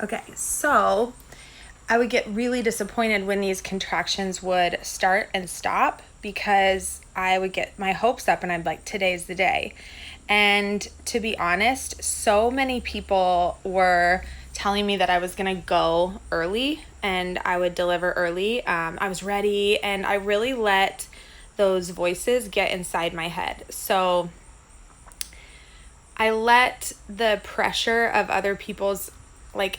Okay, so I would get really disappointed when these contractions would start and stop because I would get my hopes up and I'd be like, today's the day. And to be honest, so many people were telling me that I was going to go early and I would deliver early. I was ready, and I really let those voices get inside my head. So I let the pressure of other people's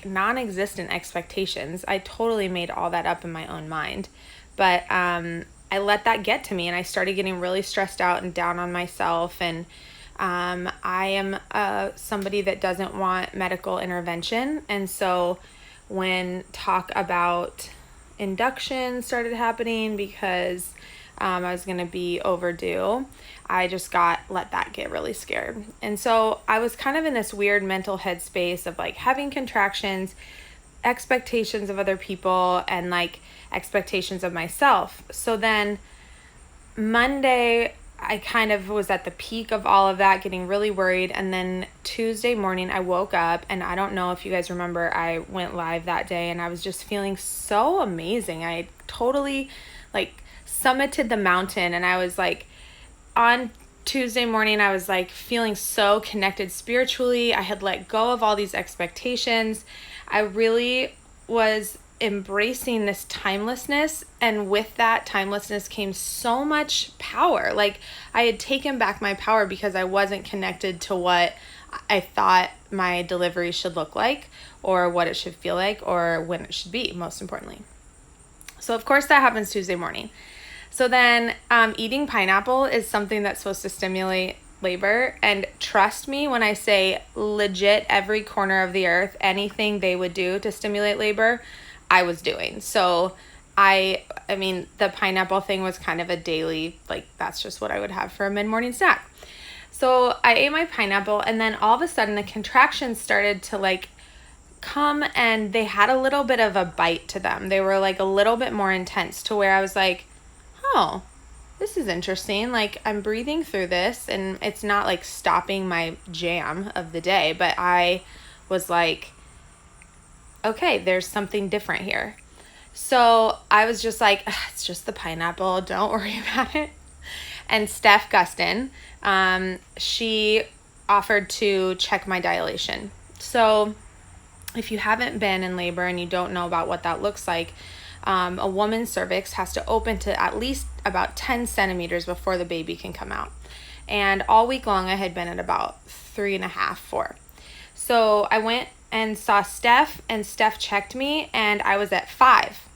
non-existent expectations. I totally made all that up in my own mind. But I let that get to me, and I started getting really stressed out and down on myself. And I am somebody that doesn't want medical intervention. And so when talk about induction started happening because I was going to be overdue, I just let that get really scared. And so I was kind of in this weird mental headspace of having contractions, expectations of other people, and expectations of myself. So then Monday, I kind of was at the peak of all of that, getting really worried. And then Tuesday morning, I woke up, and I don't know if you guys remember, I went live that day, and I was just feeling so amazing. I totally summited the mountain, and I was on Tuesday morning, I was feeling so connected spiritually. I had let go of all these expectations. I really was embracing this timelessness, and with that timelessness came so much power. I had taken back my power because I wasn't connected to what I thought my delivery should look like, or what it should feel like, or when it should be, most importantly. So of course that happens Tuesday morning. So then eating pineapple is something that's supposed to stimulate labor. And trust me when I say legit every corner of the earth, anything they would do to stimulate labor, I was doing. So I mean, the pineapple thing was kind of a daily, that's just what I would have for a mid-morning snack. So I ate my pineapple, and then all of a sudden the contractions started to come, and they had a little bit of a bite to them. They were a little bit more intense, to where I was oh, this is interesting. I'm breathing through this, and it's not stopping my jam of the day, but I was okay, there's something different here. So I was just it's just the pineapple, don't worry about it. And Steph Gustin, she offered to check my dilation. So if you haven't been in labor and you don't know about what that looks like, a woman's cervix has to open to at least about 10 centimeters before the baby can come out. And all week long, I had been at about 3.5, 4. So I went and saw Steph, and Steph checked me, and I was at 5,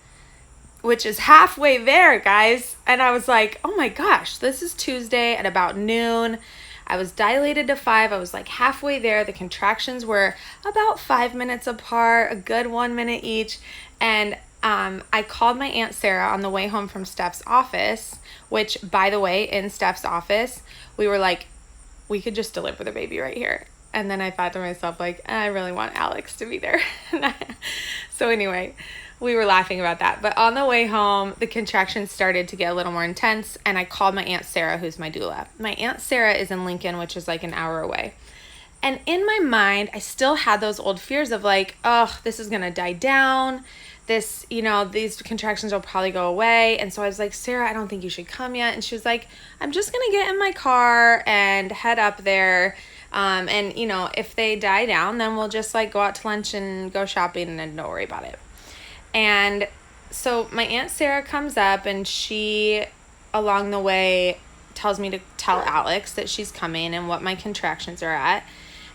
which is halfway there, guys. And I was oh my gosh, this is Tuesday at about noon. I was dilated to 5. I was halfway there. The contractions were about 5 minutes apart, a good 1 minute each. And I called my Aunt Sarah on the way home from Steph's office, which, by the way, in Steph's office, we were we could just deliver the baby right here. And then I thought to myself, I really want Alex to be there. So anyway, we were laughing about that. But on the way home, the contractions started to get a little more intense, and I called my Aunt Sarah, who's my doula. My Aunt Sarah is in Lincoln, which is an hour away. And in my mind, I still had those old fears of oh, this is going to die down. These contractions will probably go away. And so I was Sarah, I don't think you should come yet. And she was I'm just going to get in my car and head up there. And if they die down, then we'll just go out to lunch and go shopping, and don't worry about it. And so my Aunt Sarah comes up, and she, along the way, tells me to tell Alex that she's coming and what my contractions are at.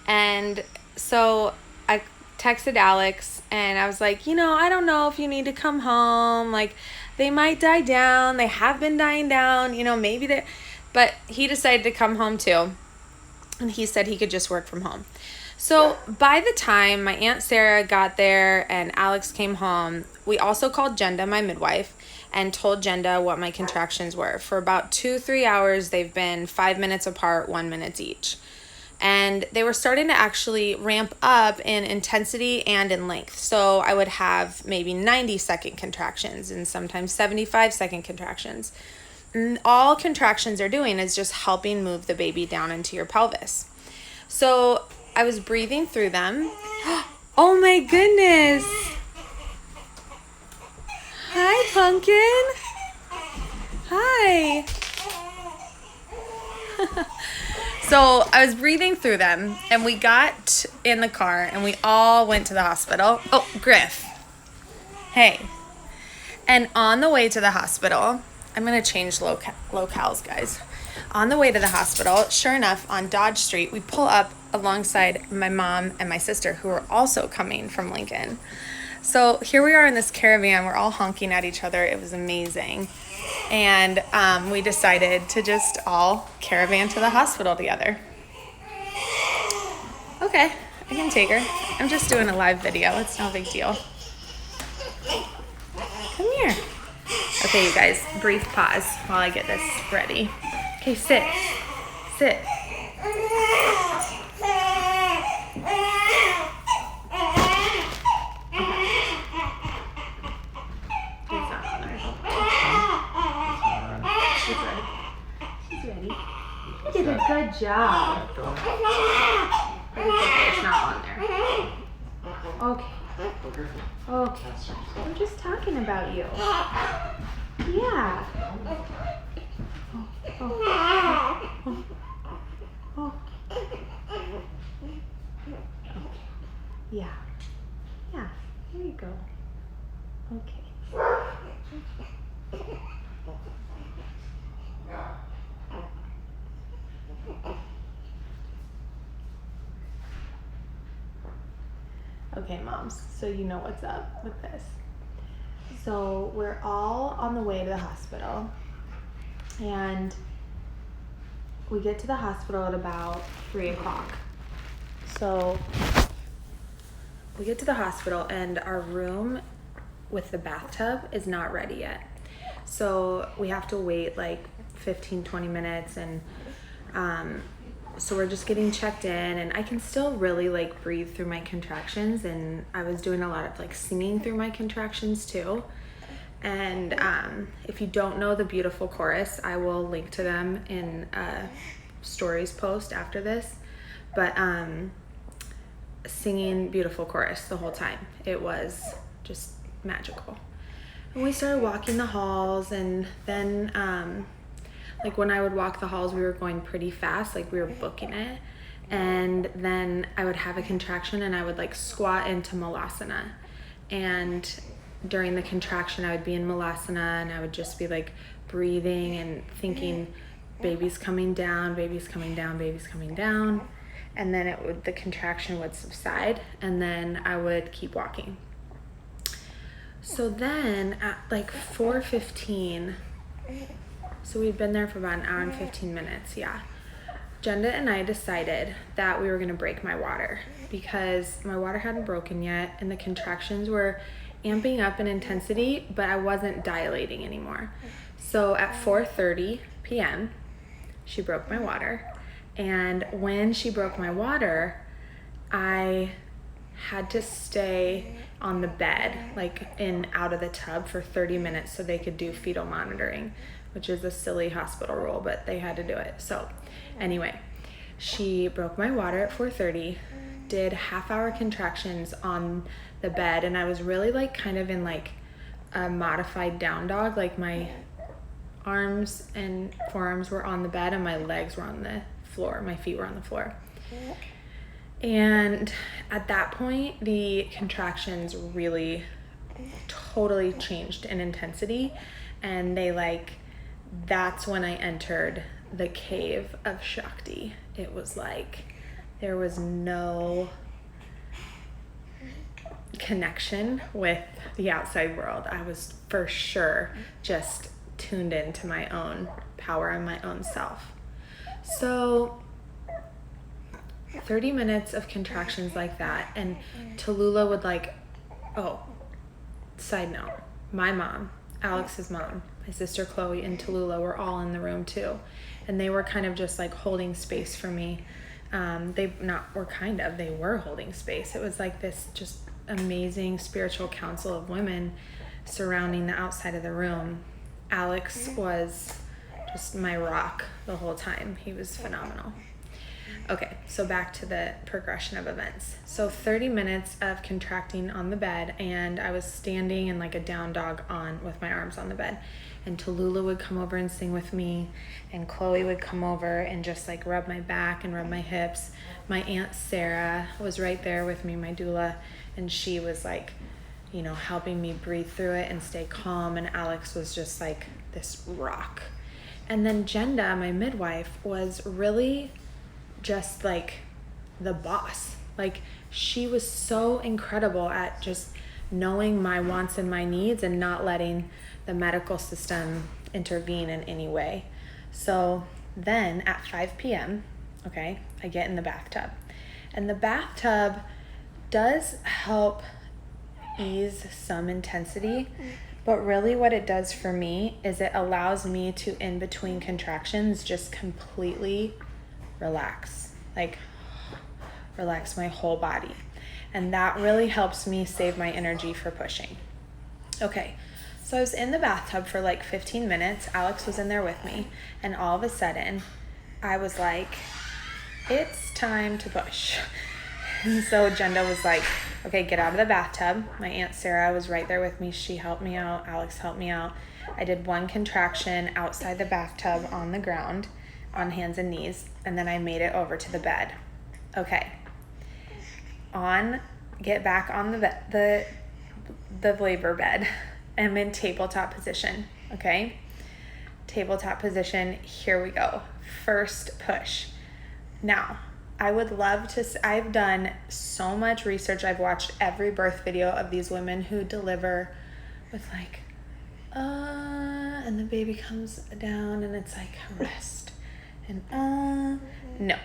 And so I texted Alex, and I was I don't know if you need to come home. They might die down. They have been dying down. Maybe they... But he decided to come home too. And he said he could just work from home. So by the time my Aunt Sarah got there and Alex came home, we also called Jenda, my midwife, and told Jenda what my contractions were. For about 2-3 hours, they've been 5 minutes apart, 1 minute each. And they were starting to actually ramp up in intensity and in length. So I would have maybe 90-second contractions and sometimes 75-second contractions. And all contractions are doing is just helping move the baby down into your pelvis. So I was breathing through them. Oh my goodness. Hi, Pumpkin. Hi. So I was breathing through them, and we got in the car, and we all went to the hospital. Oh, Griff. Hey. And on the way to the hospital, I'm going to change locales, guys. On the way to the hospital, sure enough, on Dodge Street, we pull up alongside my mom and my sister, who are also coming from Lincoln. So here we are in this caravan. We're all honking at each other. It was amazing. And we decided to just all caravan to the hospital together. Okay, I can take her. I'm just doing a live video. It's no big deal. Come here. Okay, you guys, brief pause while I get this ready. Okay, sit. Sit. She's ready. You did a good job. But it's okay, it's not on there. Okay. Okay. I'm just talking about you. Yeah. Oh. Yeah. Yeah. Here you go. Okay. Okay, moms, so you know what's up with this. So we're all on the way to the hospital, and we get to the hospital at about 3 o'clock. So we get to the hospital, and our room with the bathtub is not ready yet. So we have to wait like 15-20 minutes, and so we're just getting checked in, and I can still really like breathe through my contractions, and I was doing a lot of like singing through my contractions too. And if you don't know the beautiful chorus, I will link to them in a stories post after this, but singing beautiful chorus the whole time. It was just magical. And we started walking the halls, and then like when I would walk the halls, we were going pretty fast, like we were booking it. And then I would have a contraction, and I would like squat into Malasana. And during the contraction, I would be in Malasana, and I would just be like breathing and thinking, baby's coming down, baby's coming down, baby's coming down. And then the contraction would subside, and then I would keep walking. So then at like 4:15, so we'd been there for about an hour and 15 minutes, yeah. Jenda and I decided that we were gonna break my water because my water hadn't broken yet, and the contractions were amping up in intensity, but I wasn't dilating anymore. So at 4:30 p.m., she broke my water. And when she broke my water, I had to stay on the bed, like out of the tub for 30 minutes so they could do fetal monitoring, which is a silly hospital rule, but they had to do it. So anyway, she broke my water at 4:30, did half-hour contractions on the bed, and I was really like kind of in like a modified down dog, like my arms and forearms were on the bed and my legs were on the floor, my feet were on the floor. And at that point, the contractions really totally changed in intensity, and that's when I entered the cave of Shakti. It was like there was no connection with the outside world. I was for sure just tuned into my own power and my own self. So 30 minutes of contractions like that, and Tallulah would side note, my mom, Alex's mom, my sister Chloe, and Tallulah were all in the room too, and they were kind of just like holding space for me. They were holding space. It was like this just amazing spiritual council of women surrounding the outside of the room. Alex was just my rock the whole time. He was phenomenal. Okay, so back to the progression of events. So 30 minutes of contracting on the bed, and I was standing in like a down dog on with my arms on the bed. And Tallulah would come over and sing with me, and Chloe would come over and just like rub my back and rub my hips. My Aunt Sarah was right there with me, my doula, and she was like, you know, helping me breathe through it and stay calm. And Alex was just like this rock. And then Jenda, my midwife, was really just like the boss. Like, she was so incredible at just knowing my wants and my needs and not letting the medical system intervene in any way. So then at 5 p.m., okay, I get in the bathtub. And the bathtub does help ease some intensity, but really what it does for me is it allows me to, in between contractions, just completely relax. Like, relax my whole body. And that really helps me save my energy for pushing. Okay, so I was in the bathtub for like 15 minutes. Alex was in there with me. And all of a sudden, I was like, it's time to push. And so Jenda was like, okay, get out of the bathtub. My Aunt Sarah was right there with me. She helped me out. Alex helped me out. I did one contraction outside the bathtub on the ground, on hands and knees, and then I made it over to the bed. Okay. Get back on the labor bed. I'm in tabletop position. Okay. Tabletop position. Here we go. First push. Now, I would love to, I've done so much research. I've watched every birth video of these women who deliver with like, and the baby comes down and it's like, rest. And, no.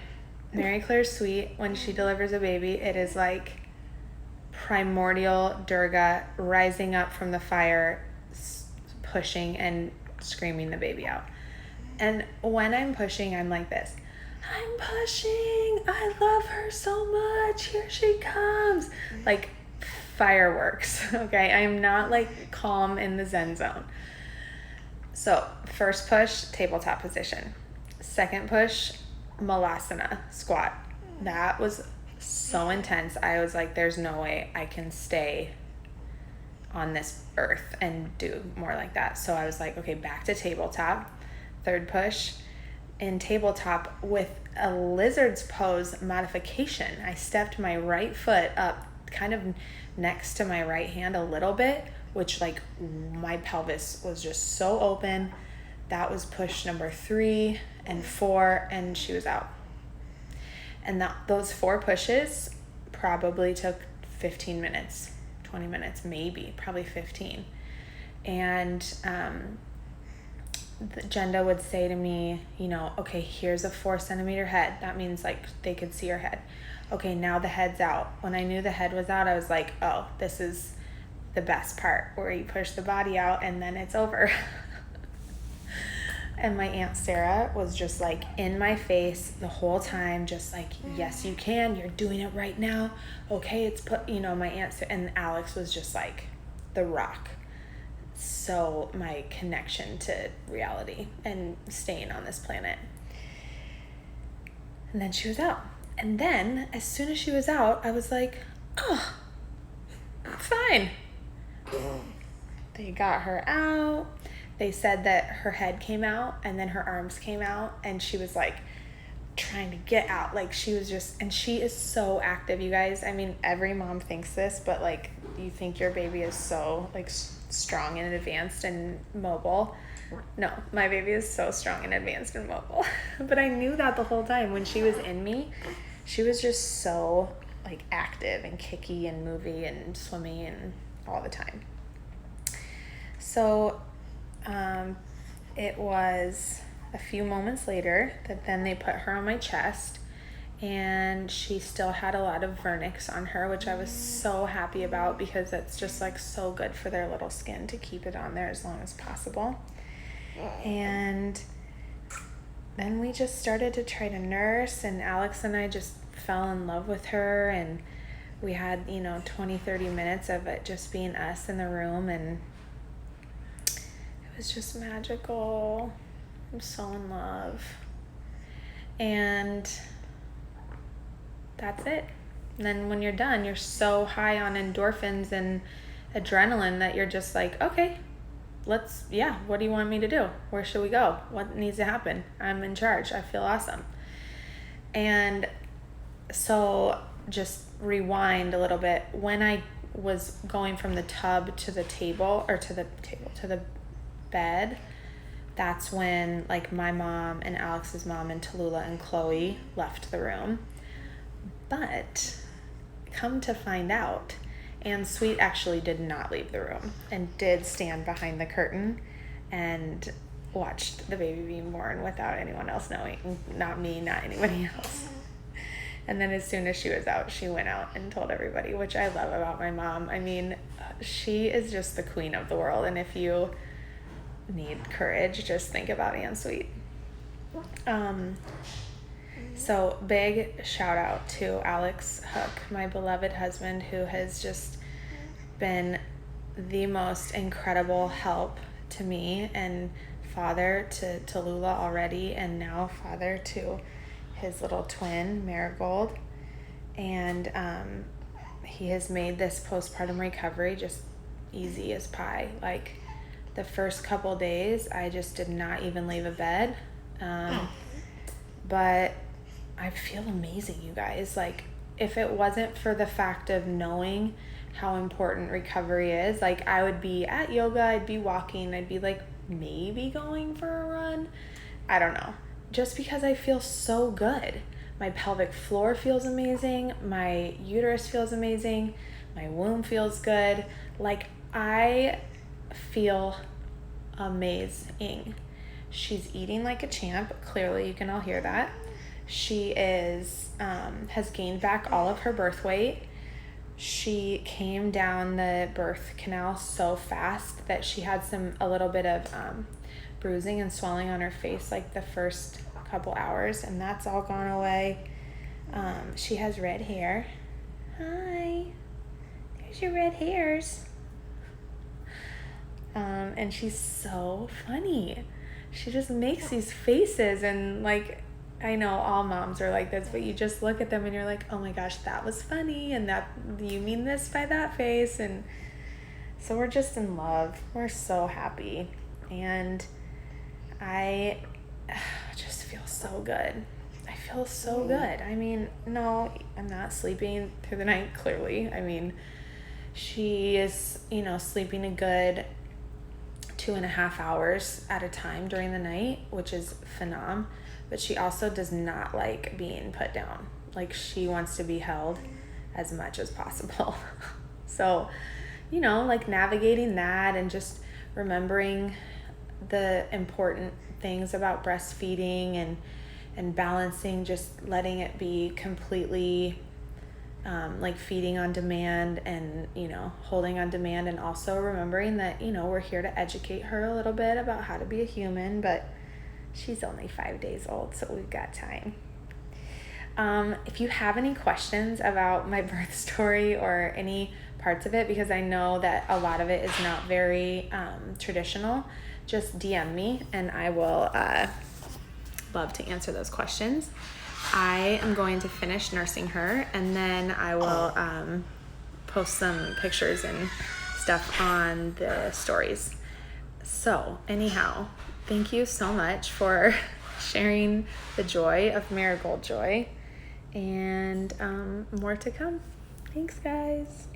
Mary Claire's sweet, when she delivers a baby, it is like primordial Durga rising up from the fire, pushing and screaming the baby out. And when I'm pushing, I'm like this. I'm pushing. I love her so much. Here she comes. Like fireworks. Okay. I'm not like calm in the Zen zone. So first push, tabletop position. Second push, malasana, squat. That was so intense. I was like, there's no way I can stay on this earth and do more like that. So I was like, okay, back to tabletop. Third push. In tabletop with a lizard's pose modification. I stepped my right foot up kind of next to my right hand a little bit, which like my pelvis was just so open. That was push number 3 and 4, and she was out. And those 4 pushes probably took 15 minutes, 20 minutes, maybe, probably 15. And Jenda would say to me, you know, okay, here's a 4-centimeter head. That means like they could see her head. Okay, now the head's out. When I knew the head was out, I was like, oh, this is the best part, where you push the body out and then it's over. And my Aunt Sarah was just like in my face the whole time, just like, yes, you can. You're doing it right now. Okay, it's put, you know, my Aunt Sarah, and Alex was just like the rock. So my connection to reality and staying on this planet. And then she was out. And then as soon as she was out, I was like, oh, fine. They got her out. They said that her head came out and then her arms came out, and she was like trying to get out. Like she was just, and she is so active, you guys. I mean, every mom thinks this, but like you think your baby is so like strong and advanced and mobile. No, my baby is so strong and advanced and mobile. But I knew that the whole time. When she was in me, she was just so like active and kicky and movie and swimmy and all the time. So it was a few moments later that then they put her on my chest, and she still had a lot of vernix on her, which I was so happy about, because that's just like so good for their little skin to keep it on there as long as possible. And then we just started to try to nurse, and Alex and I just fell in love with her, and we had, 20-30 minutes of it just being us in the room, and it was just magical. I'm so in love. And that's it. And then when you're done, you're so high on endorphins and adrenaline that you're just like, okay, what do you want me to do? Where should we go? What needs to happen? I'm in charge. I feel awesome. And so just rewind a little bit. When I was going from the tub to the to the bed, that's when like my mom and Alex's mom and Tallulah and Chloe left the room. But come to find out, Anne Sweet actually did not leave the room and did stand behind the curtain and watched the baby being born without anyone else knowing. Not me, not anybody else. And then as soon as she was out, she went out and told everybody, which I love about my mom. I mean, she is just the queen of the world. And if you need courage, just think about Anne Sweet. So big shout out to Alex Hook, my beloved husband, who has just been the most incredible help to me and father to Tallulah already, and now father to his little twin, Marigold. And he has made this postpartum recovery just easy as pie. Like the first couple days, I just did not even leave a bed. But I feel amazing, you guys. Like if it wasn't for the fact of knowing how important recovery is, like I would be at yoga, I'd be walking, I'd be like maybe going for a run. I don't know. Just because I feel so good. My pelvic floor feels amazing. My uterus feels amazing. My womb feels good. Like I feel amazing. She's eating like a champ. Clearly, you can all hear that. She is has gained back all of her birth weight. She came down the birth canal so fast that she had a little bit of bruising and swelling on her face like the first couple hours, and that's all gone away. She has red hair. Hi, there's your red hairs. And she's so funny. She just makes these faces, and like I know all moms are like this, but you just look at them and you're like, oh my gosh, that was funny, and that you mean this by that face. And so we're just in love. We're so happy, and I just feel so good. I feel so good. I mean, no, I'm not sleeping through the night, clearly. I mean, she is, sleeping a good 2.5 hours at a time during the night, which is phenom. But she also does not like being put down. Like she wants to be held as much as possible. So, like navigating that and just remembering the important things about breastfeeding and balancing, just letting it be completely like feeding on demand and holding on demand, and also remembering that we're here to educate her a little bit about how to be a human, but she's only 5 days old, so we've got time. If you have any questions about my birth story or any parts of it, because I know that a lot of it is not very traditional, just DM me and I will love to answer those questions. I am going to finish nursing her, and then I will post some pictures and stuff on the stories. So anyhow, thank you so much for sharing the joy of Marigold Joy, and more to come. Thanks, guys.